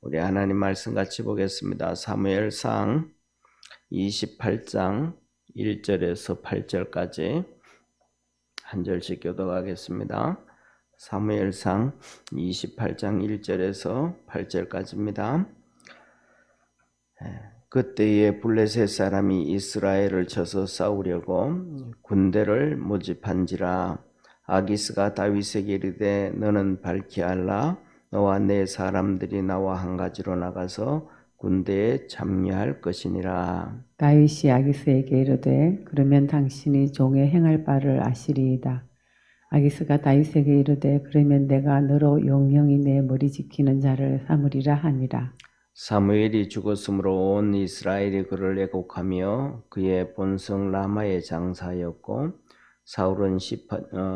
우리 하나님 말씀 같이 보겠습니다. 사무엘상 28장 1절에서 8절까지 한 절씩 교독하겠습니다. 사무엘상 28장 1절에서 8절까지입니다. 그때에 블레셋 사람이 이스라엘을 쳐서 싸우려고 군대를 모집한지라. 아기스가 다윗에게 이르되 너는 밝히 알라. 너와 내 사람들이 나와 한 가지로 나가서 군대에 참여할 것이니라. 다윗이 아기스에게 이르되 그러면 당신이 종의 행할 바를 아시리이다. 아기스가 다윗에게 이르되 그러면 내가 너로 영영이 내 머리 지키는 자를 삼으리라 하니라. 사무엘이 죽었으므로 온 이스라엘이 그를 애곡하며 그의 본성 라마의 장사였고 사울은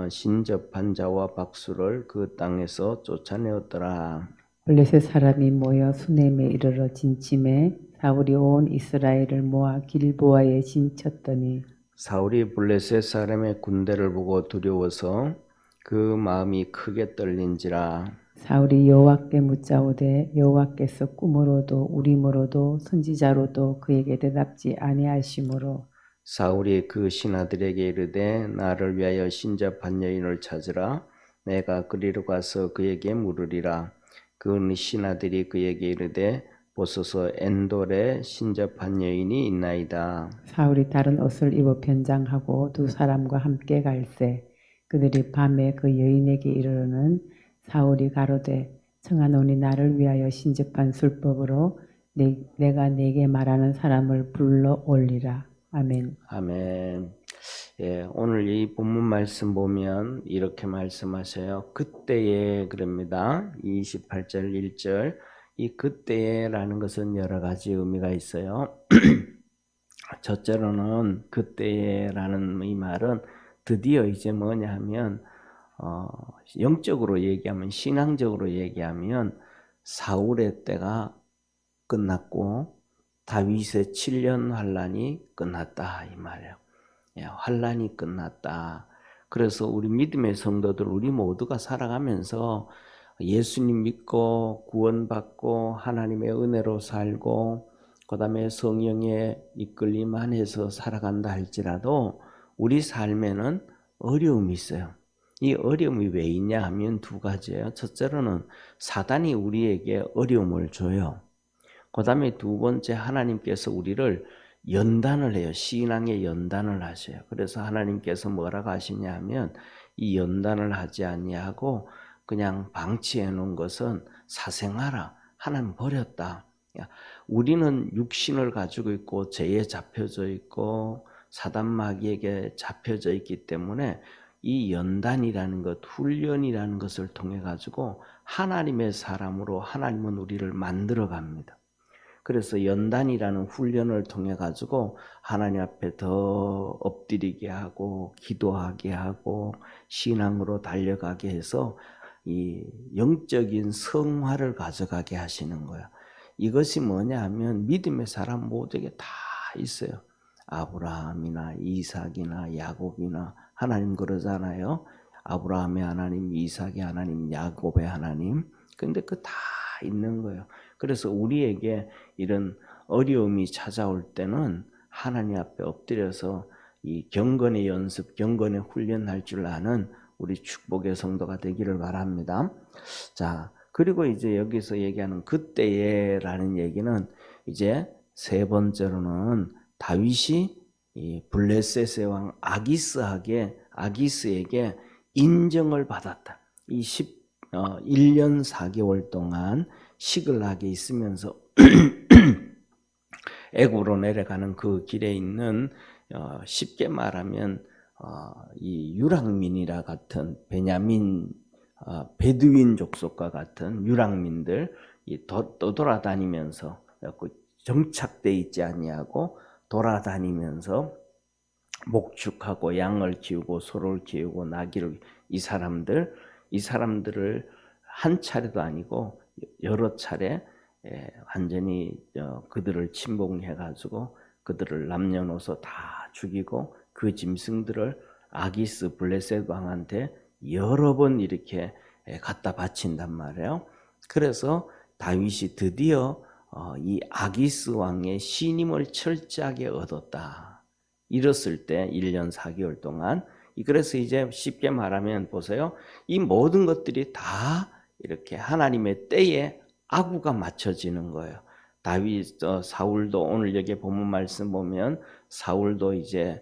신접한 자와 박수를 그 땅에서 쫓아내었더라. 블레셋 사람이 모여 수넴에 이르러 진침해 사울이 온 이스라엘을 모아 길보아에 진쳤더니 사울이 블레셋 사람의 군대를 보고 두려워서 그 마음이 크게 떨린지라. 사울이 여호와께 묻자오되 여호와께서 꿈으로도 우림으로도 선지자로도 그에게 대답지 아니하시므로 사울이 그 신하들에게 이르되 나를 위하여 신접한 여인을 찾으라. 내가 그리로 가서 그에게 물으리라. 그 신하들이 그에게 이르되 보소서 엔돌에 신접한 여인이 있나이다. 사울이 다른 옷을 입어 변장하고 두 사람과 함께 갈새 그들이 밤에 그 여인에게 이르러는 사울이 가로되 청하노니 나를 위하여 신접한 술법으로 내가 네게 말하는 사람을 불러 올리라. 아멘. 아멘. 예, 오늘 이 본문 말씀 보면 이렇게 말씀하셔요. 그때에 그럽니다. 28절 1절. 이 그때에라는 것은 여러 가지 의미가 있어요. 첫째로는 그때에라는 이 말은 드디어 이제 뭐냐 하면 영적으로 얘기하면 신앙적으로 얘기하면 사울의 때가 끝났고 다윗의 7년 환란이 끝났다 이 말이에요. 환란이 끝났다. 그래서 우리 믿음의 성도들 우리 모두가 살아가면서 예수님 믿고 구원받고 하나님의 은혜로 살고 그 다음에 성령의 이끌림 안에서 살아간다 할지라도 우리 삶에는 어려움이 있어요. 이 어려움이 왜 있냐 하면 두 가지예요. 첫째로는 사단이 우리에게 어려움을 줘요. 그 다음에 두 번째 하나님께서 우리를 연단을 해요. 신앙의 연단을 하셔요. 그래서 하나님께서 뭐라고 하시냐 하면 이 연단을 하지 아니하고 그냥 방치해 놓은 것은 사생하라. 하나님 버렸다. 우리는 육신을 가지고 있고 죄에 잡혀져 있고 사단 마귀에게 잡혀져 있기 때문에 이 연단이라는 것, 훈련이라는 것을 통해 가지고 하나님의 사람으로 하나님은 우리를 만들어 갑니다. 그래서 연단이라는 훈련을 통해 가지고 하나님 앞에 더 엎드리게 하고 기도하게 하고 신앙으로 달려가게 해서 이 영적인 성화를 가져가게 하시는 거예요. 이것이 뭐냐 하면 믿음의 사람 모두에게 다 있어요. 아브라함이나 이삭이나 야곱이나 하나님 그러잖아요. 아브라함의 하나님, 이삭의 하나님, 야곱의 하나님. 근데 그 다 있는 거예요. 그래서 우리에게 이런 어려움이 찾아올 때는 하나님 앞에 엎드려서 이 경건의 연습, 경건의 훈련할 줄 아는 우리 축복의 성도가 되기를 바랍니다. 자, 그리고 이제 여기서 얘기하는 그때에라는 얘기는 이제 세 번째로는 다윗이 이 블레셋의 왕 아기스에게 인정을 받았다. 이 1년 4개월 동안 시글락에 있으면서 애굽으로 내려가는 그 길에 있는 쉽게 말하면 이 유랑민이라 같은 베냐민 베두인 족속과 같은 유랑민들 떠돌아다니면서 정착돼 있지 아니하고 돌아다니면서 목축하고 양을 키우고 소를 키우고 나귀를 이 사람들을 한 차례도 아니고 여러 차례 완전히 그들을 침공해가지고 그들을 남녀노소 다 죽이고 그 짐승들을 아기스 블레셋 왕한테 여러 번 이렇게 갖다 바친단 말이에요. 그래서 다윗이 드디어 이 아기스 왕의 신임을 철저하게 얻었다. 이랬을 때 1년 4개월 동안, 그래서 이제 쉽게 말하면 보세요. 이 모든 것들이 다 이렇게 하나님의 때에 아구가 맞춰지는 거예요. 사울도 오늘 여기 본문 말씀 보면 사울도 이제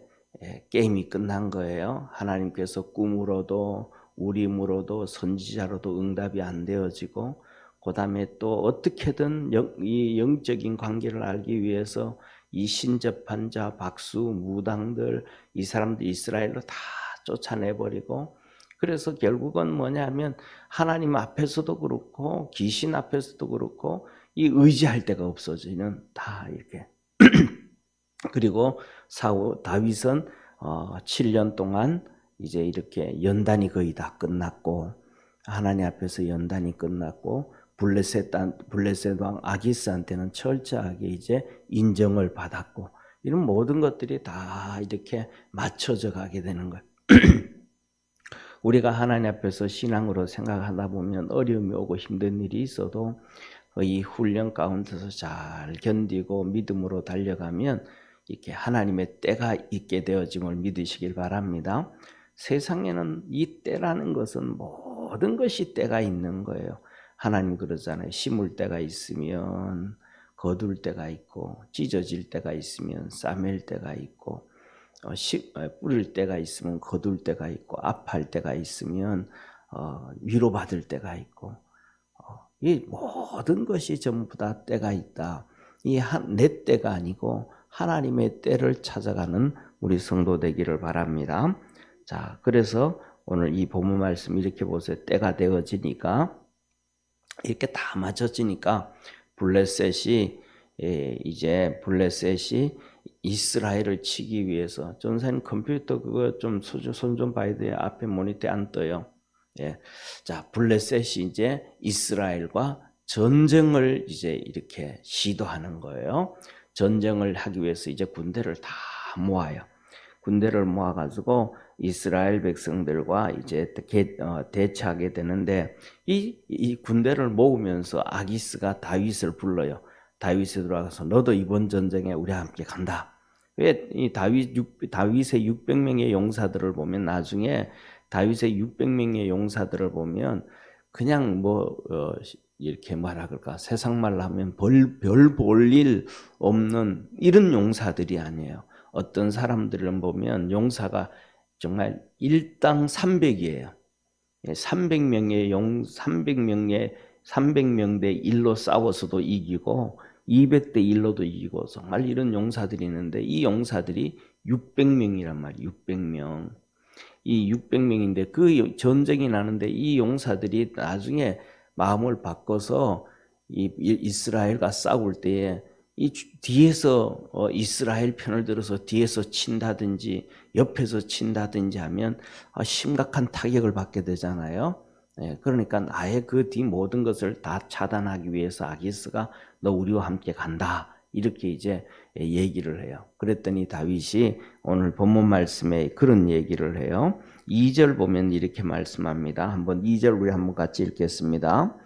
게임이 끝난 거예요. 하나님께서 꿈으로도 우림으로도 선지자로도 응답이 안 되어지고, 그 다음에 또 어떻게든 이 영적인 관계를 알기 위해서 이 신접한 자, 박수, 무당들, 이 사람들 이스라엘로 다 쫓아내버리고, 그래서 결국은 뭐냐면 하나님 앞에서도 그렇고 귀신 앞에서도 그렇고 이 의지할 데가 없어지는, 다 이렇게. 그리고 다윗은 7년 동안 이제 이렇게 연단이 거의 다 끝났고, 하나님 앞에서 연단이 끝났고, 블레셋 왕 아기스한테는 철저하게 이제 인정을 받았고, 이런 모든 것들이 다 이렇게 맞춰져 가게 되는 거예요. 우리가 하나님 앞에서 신앙으로 생각하다 보면 어려움이 오고 힘든 일이 있어도 이 훈련 가운데서 잘 견디고 믿음으로 달려가면 이렇게 하나님의 때가 있게 되어짐을 믿으시길 바랍니다. 세상에는 이 때라는 것은 모든 것이 때가 있는 거예요. 하나님 그러잖아요. 심을 때가 있으면 거둘 때가 있고, 찢어질 때가 있으면 싸맬 때가 있고, 뿌릴 때가 있으면 거둘 때가 있고, 아파할 때가 있으면 위로받을 때가 있고, 이 모든 것이 전부 다 때가 있다. 내 때가 아니고 하나님의 때를 찾아가는 우리 성도 되기를 바랍니다. 자, 그래서 오늘 이 본문 말씀 이렇게 보세요. 때가 되어지니까, 이렇게 다 맞춰지니까 블레셋이 이스라엘을 치기 위해서, 전사님 컴퓨터 그거 좀 손 좀 봐야 돼요. 앞에 모니터에 안 떠요. 예. 자, 블레셋이 이제 이스라엘과 전쟁을 이제 이렇게 시도하는 거예요. 전쟁을 하기 위해서 이제 군대를 다 모아요. 군대를 모아가지고 이스라엘 백성들과 이제 대치하게 되는데, 이 군대를 모으면서 아기스가 다윗을 불러요. 다윗이 들어가서 너도 이번 전쟁에 우리와 함께 간다. 왜 이 다윗의 600명의 용사들을 보면, 나중에 다윗의 600명의 용사들을 보면 그냥 이렇게 말할까, 세상 말로 하면 별 볼 일 없는 이런 용사들이 아니에요. 어떤 사람들을 보면 용사가 정말 일당 300이에요. 300명 대 1로 싸워서도 이기고 200대 1로도 이기고, 정말 이런 용사들이 있는데, 이 용사들이 600명이란 말이에요. 600명. 이 600명인데 그 전쟁이 나는데 이 용사들이 나중에 마음을 바꿔서 이스라엘과 싸울 때에 이 뒤에서 이스라엘 편을 들어서 뒤에서 친다든지 옆에서 친다든지 하면 심각한 타격을 받게 되잖아요. 그러니까 아예 그 뒤 모든 것을 다 차단하기 위해서 아기스가 너 우리와 함께 간다, 이렇게 이제 얘기를 해요. 그랬더니 다윗이 오늘 본문 말씀에 그런 얘기를 해요. 2절 보면 이렇게 말씀합니다. 한번 2절 우리 한번 같이 읽겠습니다.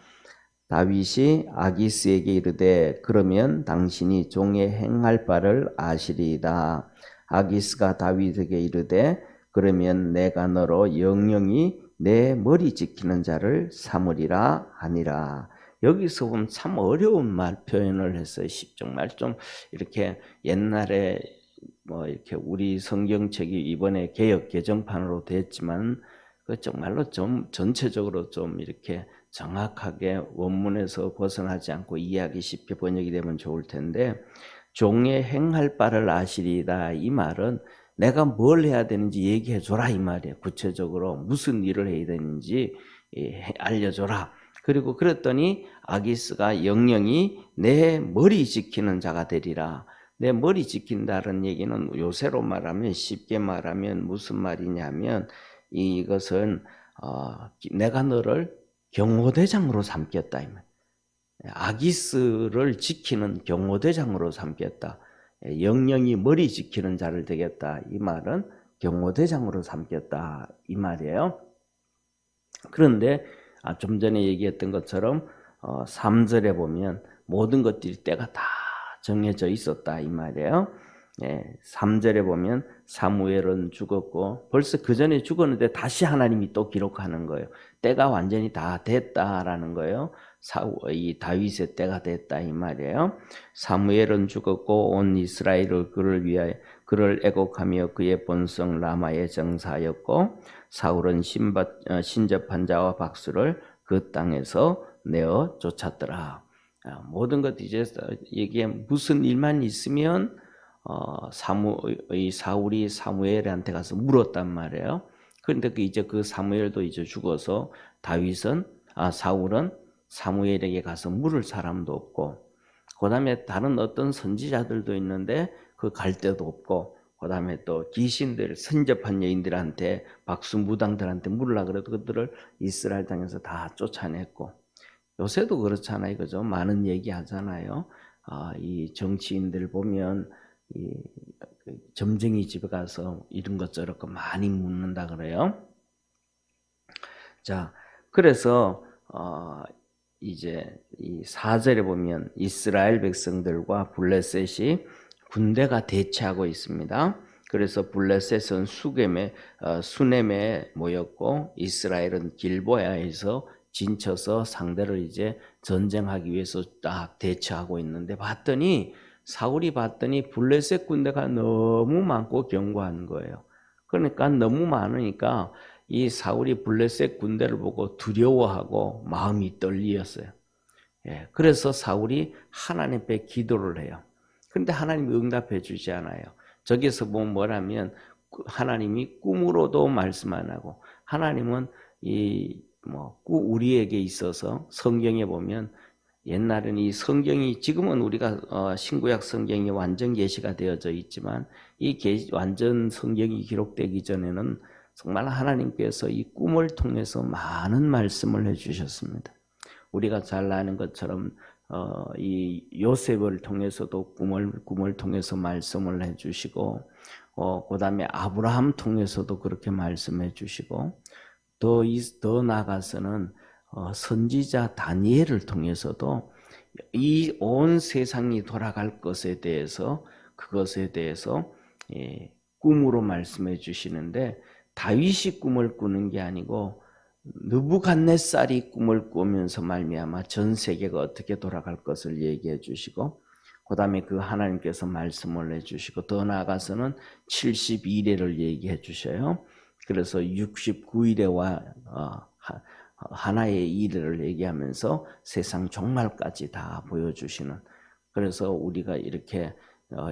다윗이 아기스에게 이르되 그러면 당신이 종의 행할 바를 아시리이다. 아기스가 다윗에게 이르되 그러면 내가 너로 영영이 내 머리 지키는 자를 삼으리라 하니라. 여기서 보면 참 어려운 표현을 했어요. 정말 좀 이렇게 옛날에 이렇게 우리 성경책이 이번에 개역 개정판으로 됐지만 그 정말로 좀 전체적으로 좀 이렇게 정확하게 원문에서 벗어나지 않고 이해하기 쉽게 번역이 되면 좋을 텐데, 종의 행할 바를 아시리이다, 이 말은 내가 뭘 해야 되는지 얘기해 줘라, 이 말이에요. 구체적으로 무슨 일을 해야 되는지 알려줘라. 그리고 그랬더니 아기스가 영영이 내 머리 지키는 자가 되리라. 내 머리 지킨다는 얘기는 요새로 말하면, 쉽게 말하면 무슨 말이냐면, 이것은 내가 너를 경호대장으로 삼겠다, 이 말. 아기스를 지키는 경호대장으로 삼겠다. 영영이 머리 지키는 자를 되겠다, 이 말은 경호대장으로 삼겠다, 이 말이에요. 그런데 좀 전에 얘기했던 것처럼 3절에 보면 모든 것들이 때가 다 정해져 있었다 이 말이에요. 3절에 보면 사무엘은 죽었고 벌써 그 전에 죽었는데 다시 하나님이 또 기록하는 거예요. 때가 완전히 다 됐다라는 거예요. 이 다윗의 때가 됐다 이 말이에요. 사무엘은 죽었고 온 이스라엘을 그를 애곡하며 그의 본성 라마에 정사하였고 사울은 신접한 자와 박수를 그 땅에서 내어 쫓았더라. 모든 것 이제 이게 무슨 일만 있으면 사울이 사무엘한테 가서 물었단 말이에요. 그런데 이제 그 사무엘도 이제 죽어서 사울은 사무엘에게 가서 물을 사람도 없고, 그 다음에 다른 어떤 선지자들도 있는데 그 갈 데도 없고, 그 다음에 또 귀신들, 선접한 여인들한테 박수무당들한테 물으라 그래도 그들을 이스라엘 땅에서 다 쫓아냈고, 요새도 그렇잖아요, 그죠? 많은 얘기 하잖아요. 이 정치인들 보면 점쟁이 집에 가서 이런 것 저런 거 많이 묻는다 그래요. 자, 그래서 이제 이 4절에 보면 이스라엘 백성들과 블레셋이 군대가 대치하고 있습니다. 그래서 블레셋은 수넴에 모였고 이스라엘은 길보야에서 진쳐서 상대를 이제 전쟁하기 위해서 딱 대치하고 있는데 사울이 봤더니 블레셋 군대가 너무 많고 견고한 거예요. 그러니까 너무 많으니까 이 사울이 블레셋 군대를 보고 두려워하고 마음이 떨리었어요. 그래서 사울이 하나님 앞에 기도를 해요. 그런데 하나님이 응답해 주지 않아요. 저기서 보면 뭐라면 하나님이 꿈으로도 말씀 안 하고, 하나님은 우리에게 있어서 성경에 보면 옛날에는 이 성경이, 지금은 우리가 신구약 성경이 완전 계시가 되어져 있지만 이 완전 성경이 기록되기 전에는 정말 하나님께서 이 꿈을 통해서 많은 말씀을 해주셨습니다. 우리가 잘 아는 것처럼 이 요셉을 통해서도 꿈을 통해서 말씀을 해주시고, 그 다음에 아브라함 통해서도 그렇게 말씀해 주시고, 더 나아가서는 선지자 다니엘을 통해서도 이 온 세상이 돌아갈 것에 대해서, 그것에 대해서 꿈으로 말씀해 주시는데, 다윗이 꿈을 꾸는 게 아니고 느부갓네살이 꿈을 꾸면서 말미암아 전 세계가 어떻게 돌아갈 것을 얘기해 주시고, 그 다음에 그 하나님께서 말씀을 해주시고, 더 나아가서는 72일을 얘기해 주셔요. 그래서 69일에와 하나의 일을 얘기하면서 세상 종말까지 다 보여주시는, 그래서 우리가 이렇게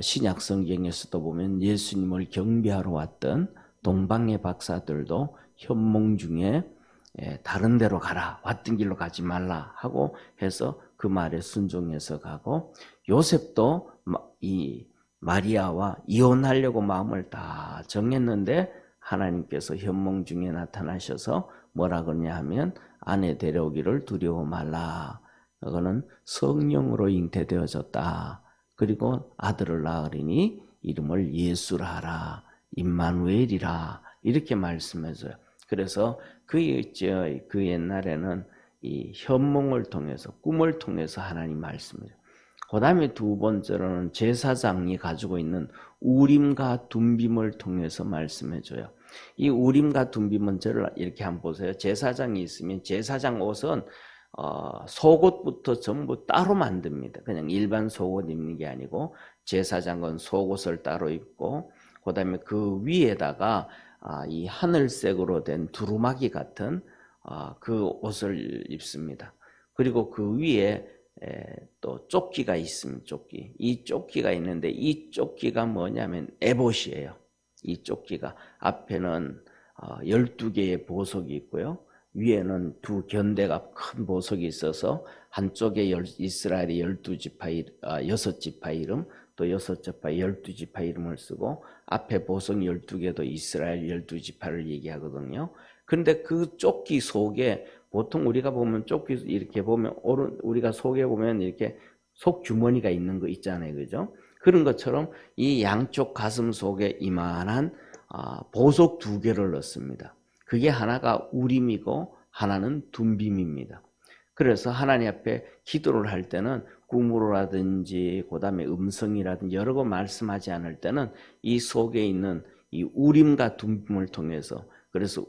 신약 성경에서도 보면 예수님을 경배하러 왔던 동방의 박사들도 현몽 중에 다른 데로 가라, 왔던 길로 가지 말라 하고 해서 그 말에 순종해서 가고, 요셉도 이 마리아와 이혼하려고 마음을 다 정했는데 하나님께서 현몽 중에 나타나셔서 뭐라 그러냐 하면 아내 데려오기를 두려워 말라. 그거는 성령으로 잉태되어졌다. 그리고 아들을 낳으리니 이름을 예수라 하라. 임마누엘이라. 이렇게 말씀해줘요. 그래서 그 옛날에는 이 현몽을 통해서, 꿈을 통해서 하나님 말씀해요. 그 다음에 두 번째로는 제사장이 가지고 있는 우림과 둠빔을 통해서 말씀해줘요. 이 우림과 둠빔은 저를 이렇게 한번 보세요. 제사장이 있으면 제사장 옷은 속옷부터 전부 따로 만듭니다. 그냥 일반 속옷 입는 게 아니고 제사장은 속옷을 따로 입고, 그 다음에 그 위에다가 이 하늘색으로 된 두루마기 같은 그 옷을 입습니다. 그리고 그 위에 또 조끼가 있습니다. 조끼. 이 조끼가 있는데 이 조끼가 뭐냐면 에봇이에요. 이 조끼가 앞에는 12개의 보석이 있고요. 위에는 두 견대가 큰 보석이 있어서 한쪽에 이스라엘의 6지파 이름, 또 6지파 12지파 이름을 쓰고, 앞에 보석 12개도 이스라엘 12지파를 얘기하거든요. 그런데 그 조끼 속에 보통 우리가 보면 조끼 이렇게 보면 우리가 속에 보면 이렇게 속 주머니가 있는 거 있잖아요, 그죠? 그런 것처럼 이 양쪽 가슴 속에 이만한 보석 2개를 넣습니다. 그게 하나가 우림이고 하나는 둠빔입니다. 그래서 하나님 앞에 기도를 할 때는 꿈으로라든지 그다음에 음성이라든지 여러 번 말씀하지 않을 때는 이 속에 있는 이 우림과 둠빔을 통해서 그래서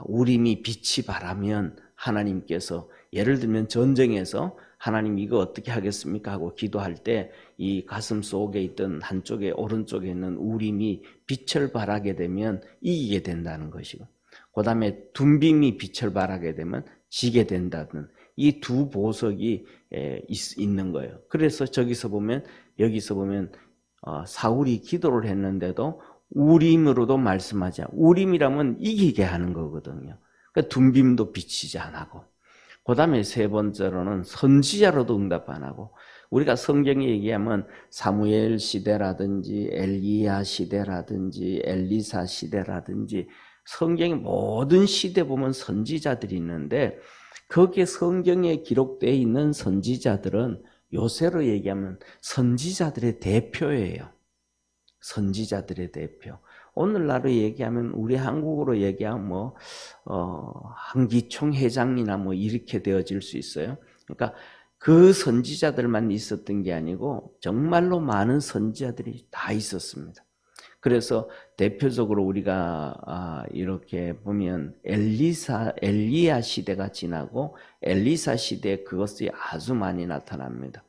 우림이 빛이 바라면 하나님께서 예를 들면 전쟁에서 하나님 이거 어떻게 하겠습니까 하고 기도할 때 이 가슴 속에 있던 한쪽에 오른쪽에 있는 우림이 빛을 발하게 되면 이기게 된다는 것이고 그다음에 둠빔이 빛을 발하게 되면 지게 된다는 이 두 보석이 있는 거예요. 그래서 여기서 보면 사울이 기도를 했는데도 우림으로도 말씀하지 않고 우림이라면 이기게 하는 거거든요. 그러니까 둠빔도 비치지 안 하고 그 다음에 세 번째로는 선지자로도 응답 안 하고 우리가 성경에 얘기하면 사무엘 시대라든지 엘리야 시대라든지 엘리사 시대라든지 성경의 모든 시대 보면 선지자들이 있는데 거기에 성경에 기록되어 있는 선지자들은 요새로 얘기하면 선지자들의 대표예요. 선지자들의 대표. 오늘날로 얘기하면 우리 한국어로 얘기하면 한기총 회장이나 이렇게 되어질 수 있어요. 그러니까 그 선지자들만 있었던 게 아니고 정말로 많은 선지자들이 다 있었습니다. 그래서 대표적으로 우리가 이렇게 보면 엘리야 시대가 지나고 엘리사 시대에 그것이 아주 많이 나타납니다.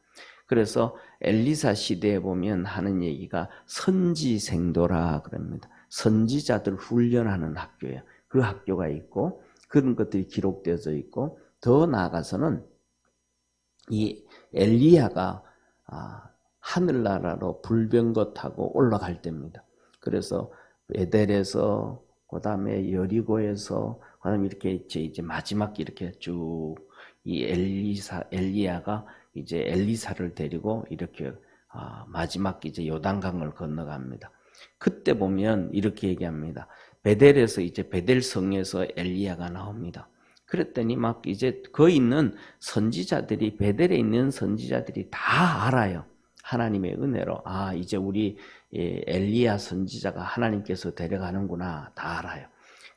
그래서 엘리사 시대에 보면 하는 얘기가 선지생도라 그럽니다. 선지자들 훈련하는 학교예요. 그 학교가 있고 그런 것들이 기록되어져 있고 더 나아가서는 이 엘리야가 하늘나라로 불병거 타고 올라갈 때입니다. 그래서 베델에서 그다음에 여리고에서 그다음에 이렇게 이제 마지막 이렇게 쭉 이 엘리야가 이제 엘리사를 데리고 이렇게 마지막 이제 요단강을 건너갑니다. 그때 보면 이렇게 얘기합니다. 베델에서 이제 베델 성에서 엘리야가 나옵니다. 그랬더니 막 이제 거기 있는 선지자들이 베델에 있는 선지자들이 다 알아요. 하나님의 은혜로 이제 우리 엘리야 선지자가 하나님께서 데려가는구나 다 알아요.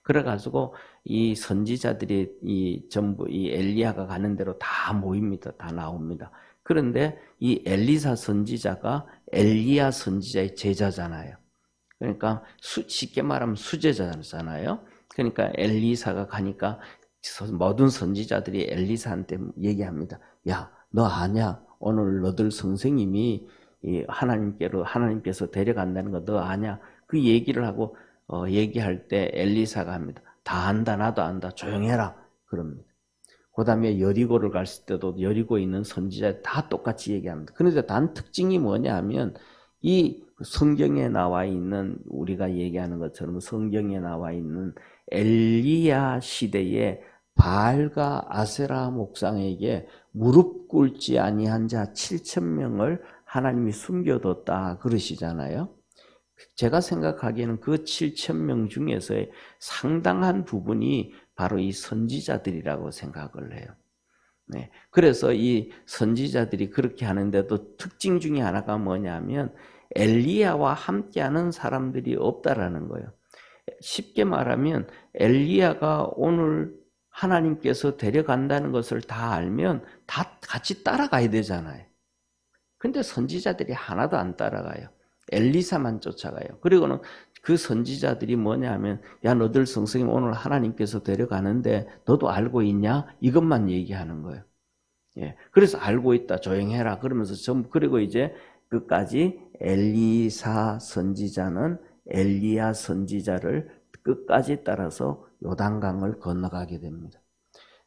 그래가지고 이 선지자들이 전부 이 엘리야가 가는 대로 다 모입니다. 다 나옵니다. 그런데 이 엘리사 선지자가 엘리야 선지자의 제자잖아요. 그러니까 쉽게 말하면 수제자잖아요. 그러니까 엘리사가 가니까 모든 선지자들이 엘리사한테 얘기합니다. 야, 너 아냐? 오늘 너들 선생님이 하나님께서 데려간다는 거 너 아냐? 그 얘기를 하고 얘기할 때 엘리사가 합니다. 다 안다, 나도 안다. 조용해라. 그럽니다. 그 다음에 여리고를 갔을 때도 여리고에 있는 선지자 다 똑같이 얘기합니다. 그런데 단 특징이 뭐냐 하면 이 성경에 나와 있는 우리가 얘기하는 것처럼 성경에 나와 있는 엘리야 시대에 바알과 아세라 목상에게 무릎 꿇지 아니한 자 7,000명을 하나님이 숨겨뒀다 그러시잖아요. 제가 생각하기에는 그 7,000명 중에서의 상당한 부분이 바로 이 선지자들이라고 생각을 해요. 네. 그래서 이 선지자들이 그렇게 하는데도 특징 중에 하나가 뭐냐면 엘리야와 함께하는 사람들이 없다라는 거예요. 쉽게 말하면 엘리야가 오늘 하나님께서 데려간다는 것을 다 알면 다 같이 따라가야 되잖아요. 근데 선지자들이 하나도 안 따라가요. 엘리사만 쫓아가요. 그리고는 그 선지자들이 뭐냐 하면 야 너들 선생님 오늘 하나님께서 데려가는데 너도 알고 있냐? 이것만 얘기하는 거예요. 예. 그래서 알고 있다. 조용해라. 그러면서 그리고 이제 끝까지 엘리사 선지자는 엘리야 선지자를 끝까지 따라서 요단강을 건너가게 됩니다.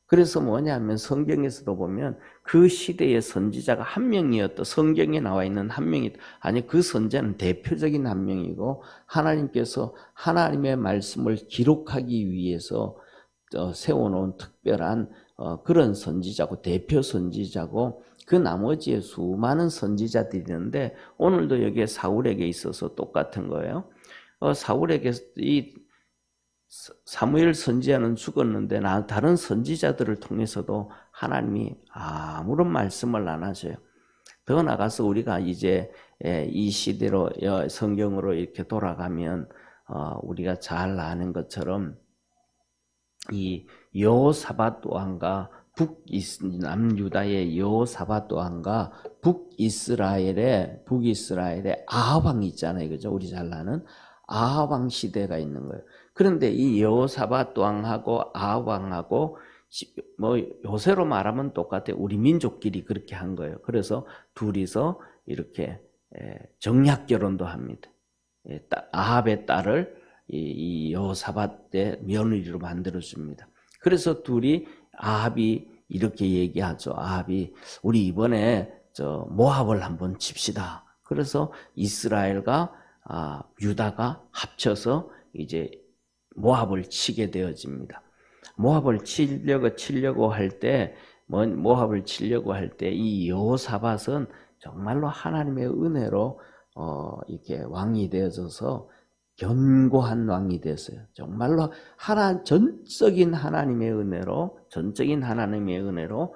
그래서 뭐냐면 성경에서도 보면 그 시대의 선지자가 한 명이었다. 성경에 나와 있는 한 명이 아니 그 선지자는 대표적인 한 명이고 하나님께서 하나님의 말씀을 기록하기 위해서 세워놓은 특별한 그런 선지자고 대표 선지자고 그 나머지에 수많은 선지자들이 있는데 오늘도 여기에 사울에게 있어서 똑같은 거예요. 사울에게 이 사무엘 선지자는 죽었는데 다른 선지자들을 통해서도 하나님이 아무런 말씀을 안 하셔요. 더 나가서 우리가 이제 이 시대로 성경으로 이렇게 돌아가면 우리가 잘 아는 것처럼 이 여호사밧 왕과 남유다의 여호사밧 왕과 북이스라엘의 아합 왕이 있잖아요. 그죠? 우리 잘 아는 아합 왕 시대가 있는 거예요. 그런데 이 여호사밧 왕하고 아합 왕하고 뭐 요새로 말하면 똑같아요. 우리 민족끼리 그렇게 한 거예요. 그래서 둘이서 이렇게 정략 결혼도 합니다. 아합의 딸을 이 여호사밧의 며느리로 만들어줍니다. 그래서 둘이 아합이 이렇게 얘기하죠. 아합이 우리 이번에 모압을 한번 칩시다. 그래서 이스라엘과 유다가 합쳐서 이제 모압을 치게 되어집니다. 모압을 치려고 할 때 이 여호사밧은 정말로 하나님의 은혜로 이렇게 왕이 되어져서 견고한 왕이 됐어요. 정말로 전적인 하나님의 은혜로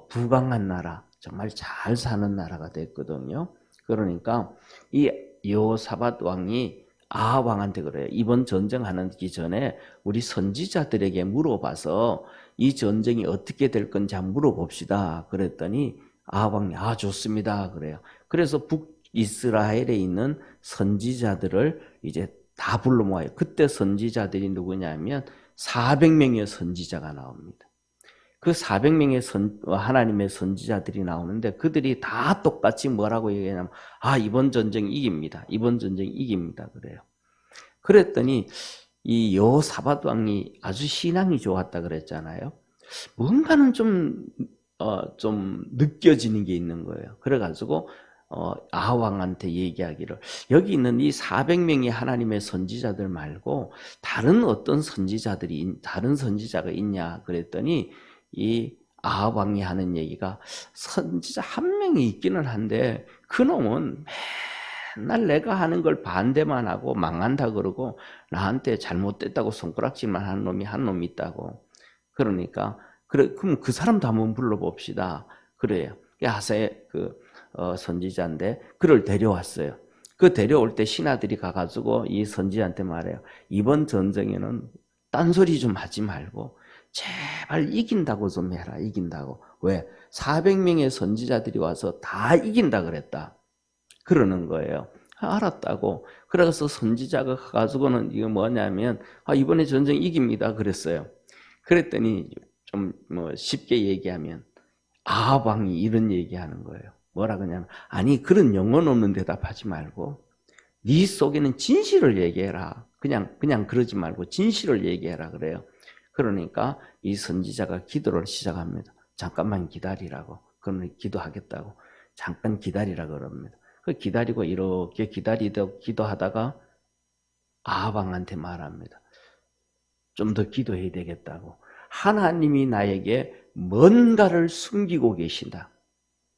부강한 나라, 정말 잘 사는 나라가 됐거든요. 그러니까 이 여호사밧 왕이 아합 왕한테 그래요. 이번 전쟁하기 전에 우리 선지자들에게 물어봐서 이 전쟁이 어떻게 될 건지 한번 물어봅시다. 그랬더니 아합 왕이 좋습니다. 그래요. 그래서 북이스라엘에 있는 선지자들을 이제 다 불러 모아요. 그때 선지자들이 누구냐면 400명의 선지자가 나옵니다. 그 400명의 하나님의 선지자들이 나오는데 그들이 다 똑같이 뭐라고 얘기하냐면 이번 전쟁 이깁니다. 이번 전쟁 이깁니다. 그래요. 그랬더니 이 여호사밧 왕이 아주 신앙이 좋았다 그랬잖아요. 뭔가는 좀 느껴지는 게 있는 거예요. 그래가지고 아합 왕한테 얘기하기를 여기 있는 이 400명의 하나님의 선지자들 말고 다른 선지자가 있냐 그랬더니 이 아합 왕이 하는 얘기가 선지자 한 명이 있기는 한데 그놈은 맨날 내가 하는 걸 반대만 하고 망한다 그러고 나한테 잘못됐다고 손가락질만 하는 놈이 한 놈 있다고. 그러니까 그럼 그 사람도 한번 불러봅시다. 그래요. 하사의 선지자인데 그를 데려왔어요. 그 데려올 때 신하들이 가가지고 이 선지자한테 말해요. 이번 전쟁에는 딴소리 좀 하지 말고 제발 이긴다고 좀 해라. 이긴다고. 왜? 400명의 선지자들이 와서 다 이긴다 그랬다. 그러는 거예요. 알았다고. 그래서 선지자가 가지고는 이거 뭐냐면 이번에 전쟁 이깁니다 그랬어요. 그랬더니 좀 쉽게 얘기하면 아합 왕이 이런 얘기하는 거예요. 뭐라 그러냐면 아니 그런 영혼 없는 대답하지 말고 네 속에는 진실을 얘기해라. 그냥 그러지 말고 진실을 얘기해라 그래요. 그러니까 이 선지자가 기도를 시작합니다. 잠깐만 기다리라고. 그러면 기도하겠다고. 잠깐 기다리라 그럽니다. 기다리고 이렇게 기도하다가 아합 왕한테 말합니다. 좀 더 기도해야 되겠다고. 하나님이 나에게 뭔가를 숨기고 계신다.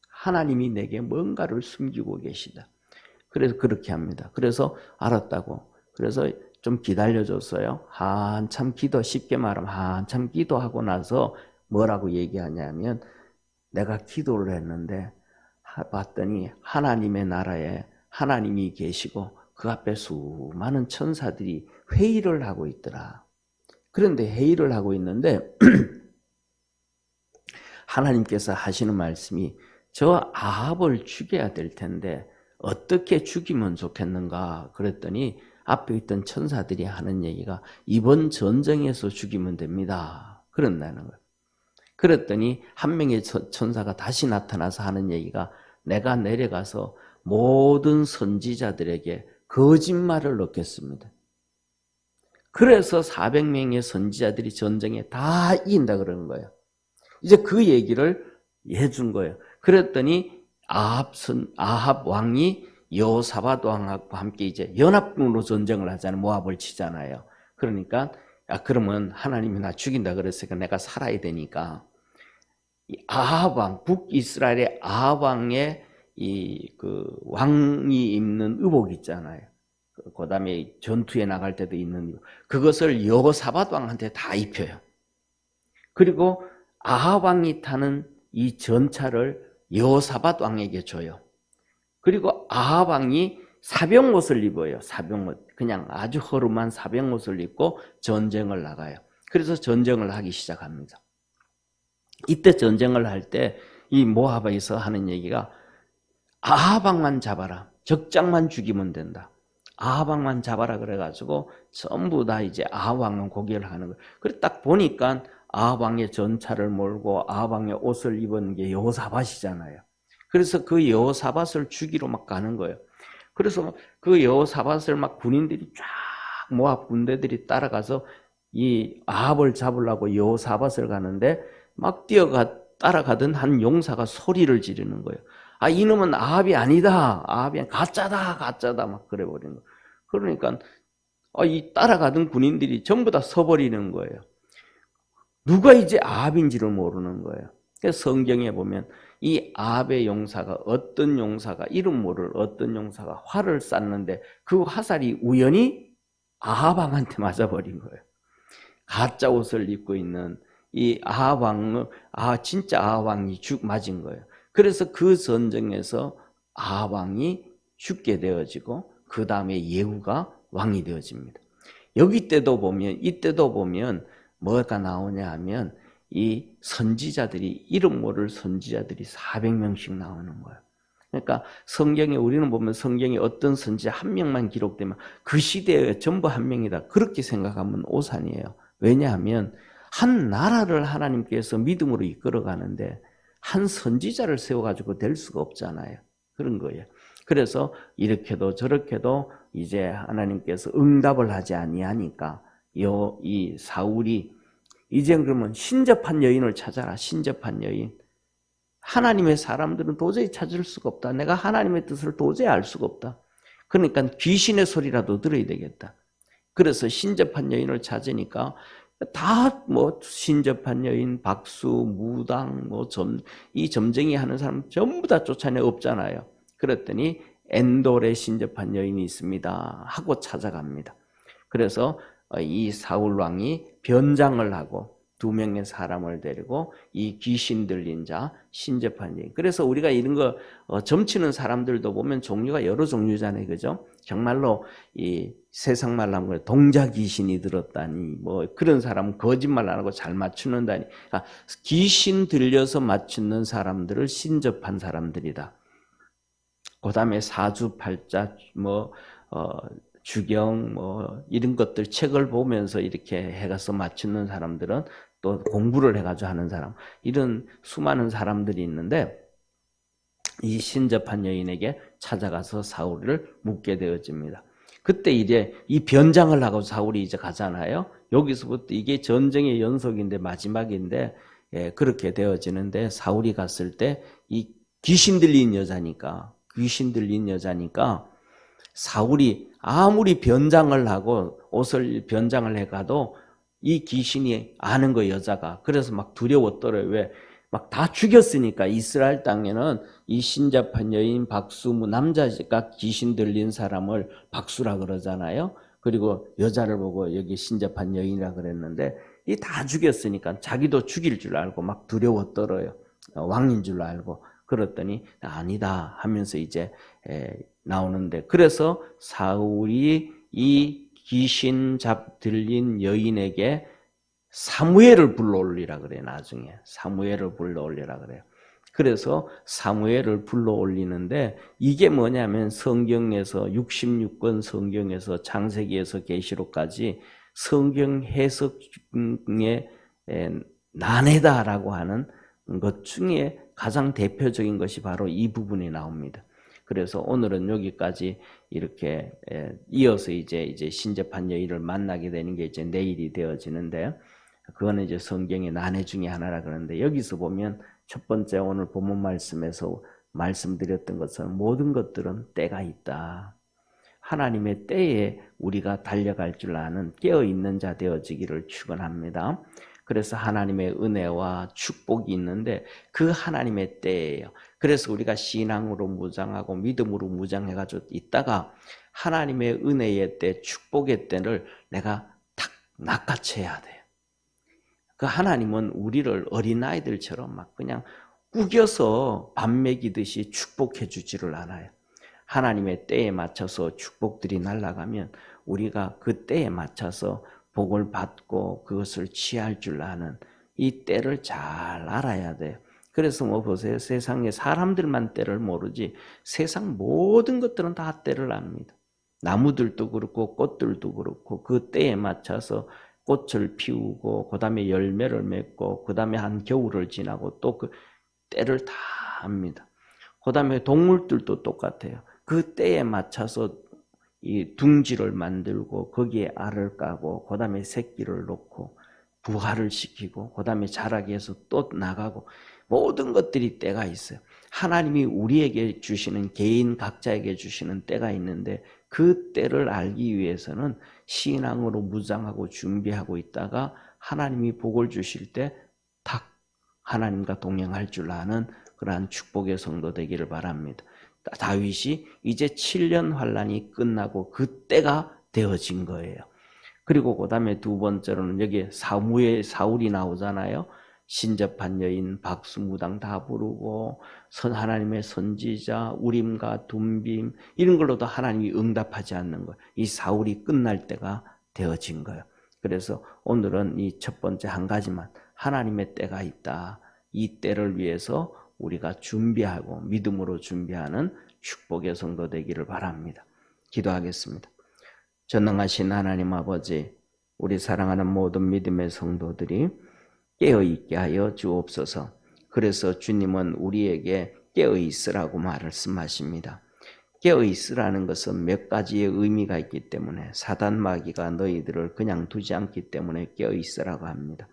하나님이 내게 뭔가를 숨기고 계시다. 그래서 그렇게 합니다. 그래서 알았다고. 그래서 좀 기다려줬어요. 쉽게 말하면 한참 기도하고 나서 뭐라고 얘기하냐면 내가 기도를 했는데 봤더니 하나님의 나라에 하나님이 계시고 그 앞에 수많은 천사들이 회의를 하고 있더라. 그런데 회의를 하고 있는데 하나님께서 하시는 말씀이 저 아합을 죽여야 될 텐데 어떻게 죽이면 좋겠는가 그랬더니 앞에 있던 천사들이 하는 얘기가 이번 전쟁에서 죽이면 됩니다. 그런다는 거예요. 그랬더니 한 명의 천사가 다시 나타나서 하는 얘기가 내가 내려가서 모든 선지자들에게 거짓말을 넣겠습니다. 그래서 400명의 선지자들이 전쟁에 다 이긴다 그러는 거예요. 이제 그 얘기를 해준 거예요. 그랬더니 아합 왕이 여호사밧 왕하고 함께 이제 연합군으로 전쟁을 하잖아요. 모압을 치잖아요. 그러니까 그러면 하나님이 나 죽인다 그랬으니까 내가 살아야 되니까 아합 왕, 북이스라엘의 아합 왕의 왕이 입는 의복 있잖아요. 그 다음에 전투에 나갈 때도 있는 그것을 여호사밧 왕한테 다 입혀요. 그리고 아합 왕이 타는 이 전차를 여호사밧 왕에게 줘요. 그리고 아합 왕이 사병옷을 입어요. 사병옷. 그냥 아주 허름한 사병옷을 입고 전쟁을 나가요. 그래서 전쟁을 하기 시작합니다. 이때 전쟁을 할 때 이 모압에서 하는 얘기가 아합왕만 잡아라. 적장만 죽이면 된다. 아합왕만 잡아라 그래가지고 전부 다 이제 아합왕만 고개를 하는 거예요. 그래 딱 보니까 아합왕의 전차를 몰고 아합왕의 옷을 입은 게 여호사밧이잖아요. 그래서 그 여호사밧을 죽이러 막 가는 거예요. 그래서 그 여호사밧을 막 군인들이 쫙 모압 군대들이 따라가서 이 아합을 잡으려고 여호사밧을 가는데 막 따라가던 한 용사가 소리를 지르는 거예요. 아, 이놈은 아합이 아니다. 아합이 가짜다. 가짜다. 막 그래 버리는 거예요. 그러니까 이 따라가던 군인들이 전부 다 서버리는 거예요. 누가 이제 아합인지를 모르는 거예요. 그래서 성경에 보면 이 아합의 용사가 어떤 용사가 이름 모를 어떤 용사가 활을 쐈는데 그 화살이 우연히 아합왕한테 맞아버린 거예요. 가짜 옷을 입고 있는 이 아합왕, 진짜 아합왕이 맞은 거예요. 그래서 그 전쟁에서 아합왕이 죽게 되어지고 그 다음에 예후가 왕이 되어집니다. 이때도 보면 뭐가 나오냐 하면 이 선지자들이 이름 모를 선지자들이 400명씩 나오는 거예요. 그러니까 성경에 우리는 보면 성경에 어떤 선지자 한 명만 기록되면 그 시대에 전부 한 명이다. 그렇게 생각하면 오산이에요. 왜냐하면 한 나라를 하나님께서 믿음으로 이끌어가는데 한 선지자를 세워가지고 될 수가 없잖아요. 그런 거예요. 그래서 이렇게도 저렇게도 이제 하나님께서 응답을 하지 아니하니까 이 사울이 이제 그러면 신접한 여인을 찾아라. 신접한 여인. 하나님의 사람들은 도저히 찾을 수가 없다. 내가 하나님의 뜻을 도저히 알 수가 없다. 그러니까 귀신의 소리라도 들어야 되겠다. 그래서 신접한 여인을 찾으니까 다 신접한 여인, 박수, 무당, 이 점쟁이 하는 사람 전부 다 쫓아내 없잖아요. 그랬더니 엔돌에 신접한 여인이 있습니다 하고 찾아갑니다. 그래서 이 사울 왕이 변장을 하고 2명의 사람을 데리고 이 귀신 들린 자, 신접한 여인. 그래서 우리가 이런 거 점치는 사람들도 보면 종류가 여러 종류잖아요. 그죠? 정말로 이 세상 말로 하면 동자 귀신이 들었다니 그런 사람은 거짓말 안 하고 잘 맞추는다니. 그러니까 귀신 들려서 맞추는 사람들을 신접한 사람들이다. 그 다음에 사주팔자 주경 이런 것들 책을 보면서 이렇게 해가서 맞추는 사람들은 또 공부를 해가지고 하는 사람, 이런 수많은 사람들이 있는데 이 신접한 여인에게 찾아가서 사울을 묻게 되어집니다. 그때 이제 이 변장을 하고 사울이 이제 가잖아요. 여기서부터 이게 전쟁의 연속인데 마지막인데 그렇게 되어지는데 사울이 갔을 때 이 귀신 들린 여자니까 사울이 아무리 변장을 하고 옷을 변장을 해가도 이 귀신이 아는 거 여자가. 그래서 막 두려워 떨어요. 왜? 막 다 죽였으니까. 이스라엘 땅에는 이 신접한 여인, 박수, 남자가 귀신 들린 사람을 박수라 그러잖아요. 그리고 여자를 보고 여기 신접한 여인이라 그랬는데 이 다 죽였으니까 자기도 죽일 줄 알고 막 두려워 떨어요. 왕인 줄 알고. 그랬더니 아니다 하면서 이제 나오는데, 그래서 사울이 이 귀신 들린 여인에게 사무엘을 불러올리라 그래요. 나중에 사무엘을 불러올리라 그래요. 그래서 사무엘을 불러올리는데 이게 뭐냐면 성경에서 66권 성경에서 창세기에서 계시록까지 성경 해석 중에 난해다라고 하는 것 중에 가장 대표적인 것이 바로 이 부분이 나옵니다. 그래서 오늘은 여기까지 이렇게 이어서 이제 신접한 여인을 만나게 되는 게 이제 내일이 되어지는데요. 그거는 이제 성경의 난해 중에 하나라 그러는데, 여기서 보면 첫 번째 오늘 본문 말씀에서 말씀드렸던 것처럼 모든 것들은 때가 있다. 하나님의 때에 우리가 달려갈 줄 아는 깨어있는 자 되어지기를 축원합니다. 그래서 하나님의 은혜와 축복이 있는데 그 하나님의 때예요. 그래서 우리가 신앙으로 무장하고 믿음으로 무장해가지고 있다가 하나님의 은혜의 때, 축복의 때를 내가 탁 낚아채야 돼요. 그 하나님은 우리를 어린아이들처럼 막 그냥 꾸겨서 밥 먹이듯이 축복해 주지를 않아요. 하나님의 때에 맞춰서 축복들이 날아가면 우리가 그 때에 맞춰서 복을 받고 그것을 취할 줄 아는 이 때를 잘 알아야 돼요. 그래서 뭐 보세요. 세상에 사람들만 때를 모르지 세상 모든 것들은 다 때를 압니다. 나무들도 그렇고 꽃들도 그렇고 그 때에 맞춰서 꽃을 피우고 그 다음에 열매를 맺고 그 다음에 한 겨울을 지나고 또 그 때를 다 압니다. 그 다음에 동물들도 똑같아요. 그 때에 맞춰서 이 둥지를 만들고 거기에 알을 까고 그 다음에 새끼를 놓고 부화를 시키고 그 다음에 자라게 해서 또 나가고 모든 것들이 때가 있어요. 하나님이 우리에게 주시는 개인 각자에게 주시는 때가 있는데 그 때를 알기 위해서는 신앙으로 무장하고 준비하고 있다가 하나님이 복을 주실 때 탁 하나님과 동행할 줄 아는 그러한 축복의 성도 되기를 바랍니다. 다윗이 이제 7년 환란이 끝나고 그때가 되어진 거예요. 그리고 그 다음에 두 번째로는 여기 사울이 나오잖아요. 신접한 여인, 박수무당 다 부르고 하나님의 선지자, 우림과 둠빔 이런 걸로도 하나님이 응답하지 않는 거예요. 이 사울이 끝날 때가 되어진 거예요. 그래서 오늘은 이 첫 번째 한 가지만 하나님의 때가 있다. 이 때를 위해서 우리가 준비하고 믿음으로 준비하는 축복의 성도 되기를 바랍니다. 기도하겠습니다. 전능하신 하나님 아버지, 우리 사랑하는 모든 믿음의 성도들이 깨어있게 하여 주옵소서. 그래서 주님은 우리에게 깨어있으라고 말씀하십니다. 깨어있으라는 것은 몇 가지의 의미가 있기 때문에 사단 마귀가 너희들을 그냥 두지 않기 때문에 깨어있으라고 합니다.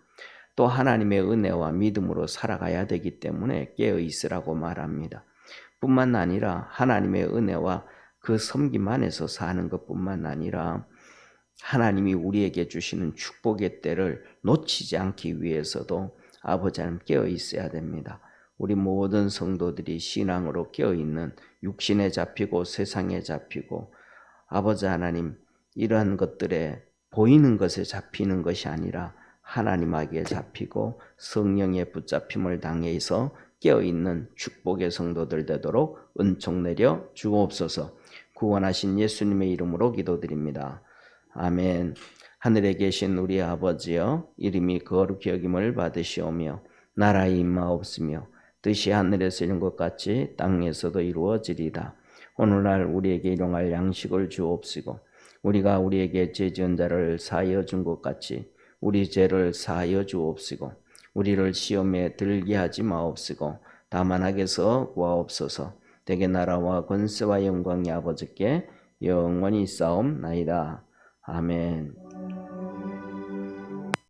또 하나님의 은혜와 믿음으로 살아가야 되기 때문에 깨어있으라고 말합니다. 뿐만 아니라 하나님의 은혜와 그 섬김 안에서 사는 것뿐만 아니라 하나님이 우리에게 주시는 축복의 때를 놓치지 않기 위해서도 아버지 하나님 깨어 있어야 됩니다. 우리 모든 성도들이 신앙으로 깨어 있는 육신에 잡히고 세상에 잡히고 아버지 하나님 이러한 것들에 보이는 것에 잡히는 것이 아니라 하나님에게 잡히고 성령의 붙잡힘을 당해서 깨어있는 축복의 성도들 되도록 은총 내려 주옵소서. 구원하신 예수님의 이름으로 기도드립니다. 아멘. 하늘에 계신 우리 아버지여, 이름이 거룩히 여김을 받으시오며 나라의 임하옵시며 뜻이 하늘에서 이룬 것 같이 땅에서도 이루어지리다. 오늘날 우리에게 일용할 양식을 주옵시고 우리가 우리에게 죄 지은 자를 사하여 준 것 같이 우리 죄를 사하여 주옵시고 우리를 시험에 들게 하지 마옵시고 다만 악에서 구하옵소서. 대개 나라와 권세와 영광이 아버지께 영원히 있사옵나이다. 아멘.